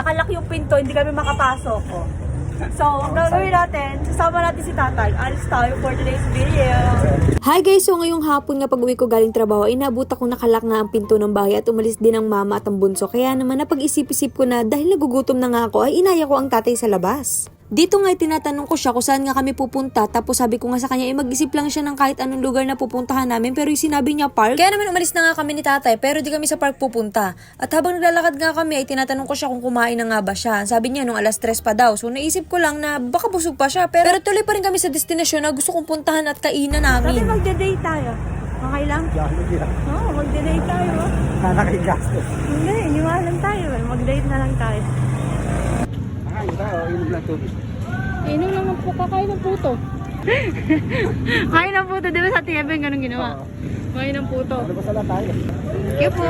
Nakalak yung pinto, hindi kami makapasok. Oh. So, ang gagawin natin, sasama natin si tatay. Alis tayo for today's video. Hi guys! So ngayong hapon nga pag-uwi ko galing trabaho, inabot ako nakalak nga ang pinto ng bahay at umalis din ang mama at ang bunso. Kaya naman napag-isip-isip ko na dahil nagugutom na nga ako ay inaya ko ang tatay sa labas. Dito nga tinatanong ko siya kung saan nga kami pupunta, tapos sabi ko nga sa kanya mag-isip lang siya ng kahit anong lugar na pupuntahan namin, pero yung sinabi niya park. Kaya naman umalis na nga kami ni tatay pero di kami sa park pupunta. At habang naglalakad nga kami ay tinatanong ko siya kung kumain na nga ba siya. Sabi niya nung alas 3 pa daw, so naisip ko lang na baka busog pa siya, pero tuloy pa rin kami sa destinasyon na gusto kong puntahan at kainan namin. Dati magde-date tayo. Okay lang? Oo, magde-date tayo. Nakakigastos. Hindi, iniwanan tayo. Mag-date na lang tayo. Kakain tayo, inom lang tubig. Inom naman po, kakain ng puto. Kain ng puto, di ba sa TF yung ganun ginawa? Kain ng puto. Ano ba sala tayo? Thank you po.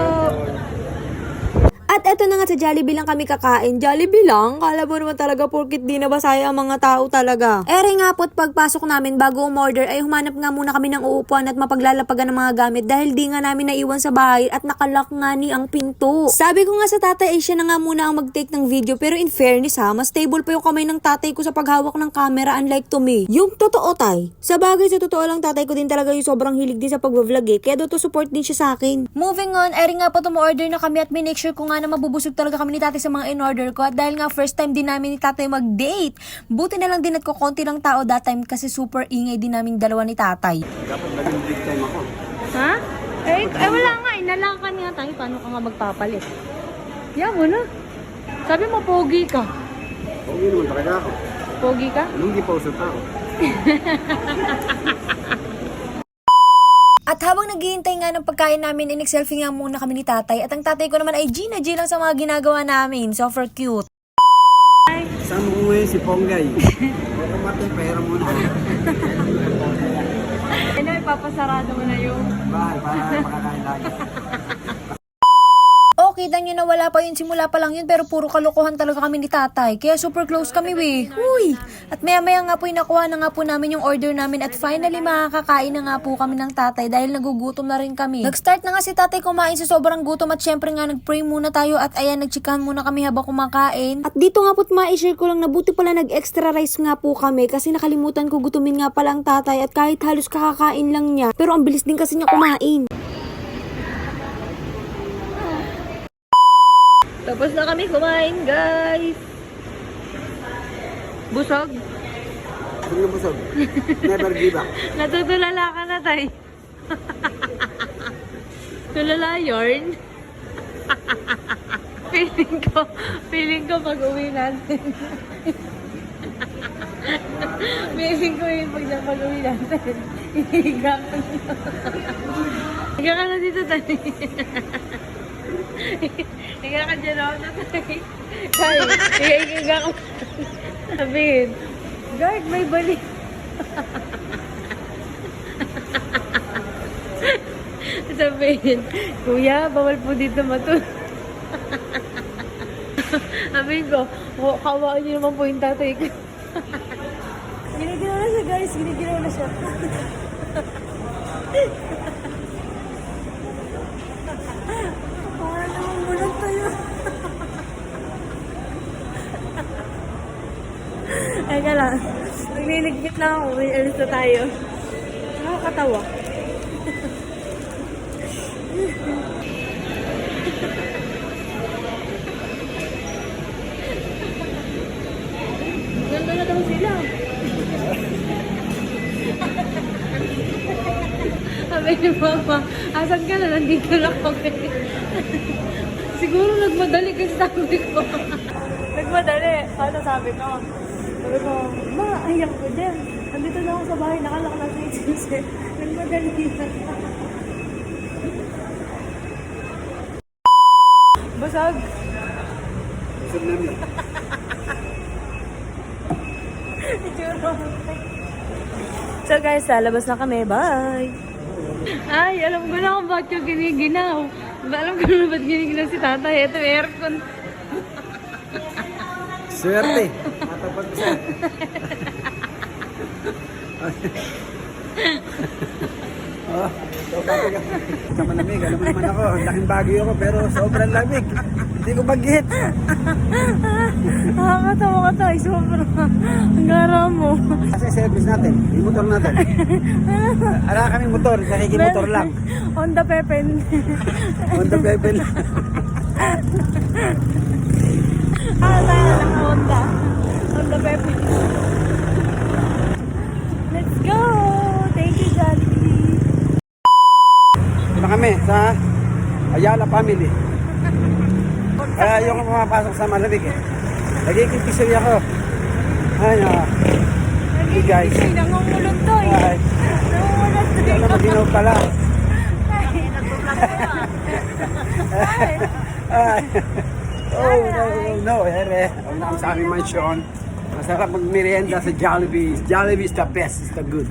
At eto na nga sa Jollibee lang kami kakain. Jollibee lang? Kala mo naman talaga porkit di nabasaya ang mga tao talaga. Ere nga po't pagpasok namin bago umorder ay humanap nga muna kami ng uupuan at mapaglalapagan ng mga gamit dahil di nga namin naiwan sa bahay at nakalak nga ni ang pinto. Sabi ko nga sa tatay ay siya na nga muna ang mag-take ng video, pero in fairness ha, mas stable pa yung kamay ng tatay ko sa paghawak ng camera unlike to me. Yung totoo tay. Sa bagay sa totoo lang tatay ko din talaga yung sobrang hilig din sa pag-vlog kaya doon to support din siya sa akin. Moving on, ere nga po tumorder na kami at make sure ko nga na mabubusog talaga kami ni tatay sa mga in-order ko at dahil nga first time din namin ni tatay mag-date. Buti na lang din at kukonti lang tao that time kasi super ingay din naming dalawa ni tatay. Dapat naging big time ako. Ha? Wala nga. Inalakan nga tayo. Paano ka nga magpapalit? Yan mo na. Sabi mo, pogi ka. Pogi naman talaga ako. Pogi ka? Lunggi pa usap ako. At habang naghihintay nga ng pagkain namin, in-selfie nga muna kami ni tatay. At ang tatay ko naman ay G lang sa mga ginagawa namin. Super cute. Saan mo umuwi si Ponggay? Pero matay, pahira muna. Ano, ipapasarado mo na yung... Bahay, para makakain lagi. Kita nyo na wala pa yun, simula pa lang yun, pero puro kalokohan talaga kami ni tatay. Kaya super close kami, we. Uy! At maya-maya nga po, nakuha na nga po namin yung order namin at finally makakakain na nga po kami ng tatay dahil nagugutom na rin kami. Nag-start na nga si tatay kumain sa sobrang gutom at syempre nga nag-pray muna tayo at ayan, nagchikahan muna kami habang kumakain. At dito nga po't ma-share ko lang na buti pala nag-extra rice nga po kami kasi nakalimutan ko gutumin nga pala ang tatay at kahit halos kakakain lang niya, pero ang bilis din kasi niya kumain. Tapos na kami kumain, guys. Busog? Hindi na busog. Never give up. Natutulala ka na, tay. Tulala yarn. feeling ko pag uwi natin. feeling ko yung pag uwi natin. Higa ka na. Higa ka na dito, tay. Higa ka dyan ako na tay. Higa ka. Sabihin, guard, may balik. Sabihin, kuya, bawal po dito matulog. Sabihin ko, kawaan niyo naman po yung tatay ko. Giniginaw na siya, guys. Giniginaw na siya. Para naman bulag tayo. Eka lang. Nagliligpit lang ako. May alis na tayo. Nakakatawa. Ganda na daw sila. Sabi ni Mama, asan ka na? Nandito lang kami. Siguro nagmadali kasi sabi ko. Nagmadali. Ano sabi ko? Sabi ko, ma, ayak ko din. Nandito na ako sa bahay, nakalak na sa isisi. Nagmadali na. Basag. Busog namin. So guys, lalabas na kami. Bye! Ay, alam ko na kung bakit yung giniginaw. Alam ko na ba't giniginaw si tatay. Ito, aircon. Swerte. Matapag ko siya. Oh. Sa malamig, alam mo naman ako, laking bagay ako, pero sobrang lamig. Hindi ko bagit. Nakakatawa ka tayo, sobra. Ang gara mo. Kasi service natin, yung motor natin. Ala kami motor, nakikimotor lang. Honda Pepen. Honda Bebel. Tayo na lang Honda. Honda Pepen. Let's go! Thank you, Jollibee. Ito kami sa Ayala Family. Kaya ayoko pumapasok sa malamig eh. Nagkikipisoy ako. Ay, hey guys. Ay, nangungulog to eh. Ay, Nangungulog to wala eh. maginaw pala. Ay. Oh, no, ere. Huwag na kami sa aming mansyon. Masarap magmerienda sa Jollibee. Jollibee is the best, is the good.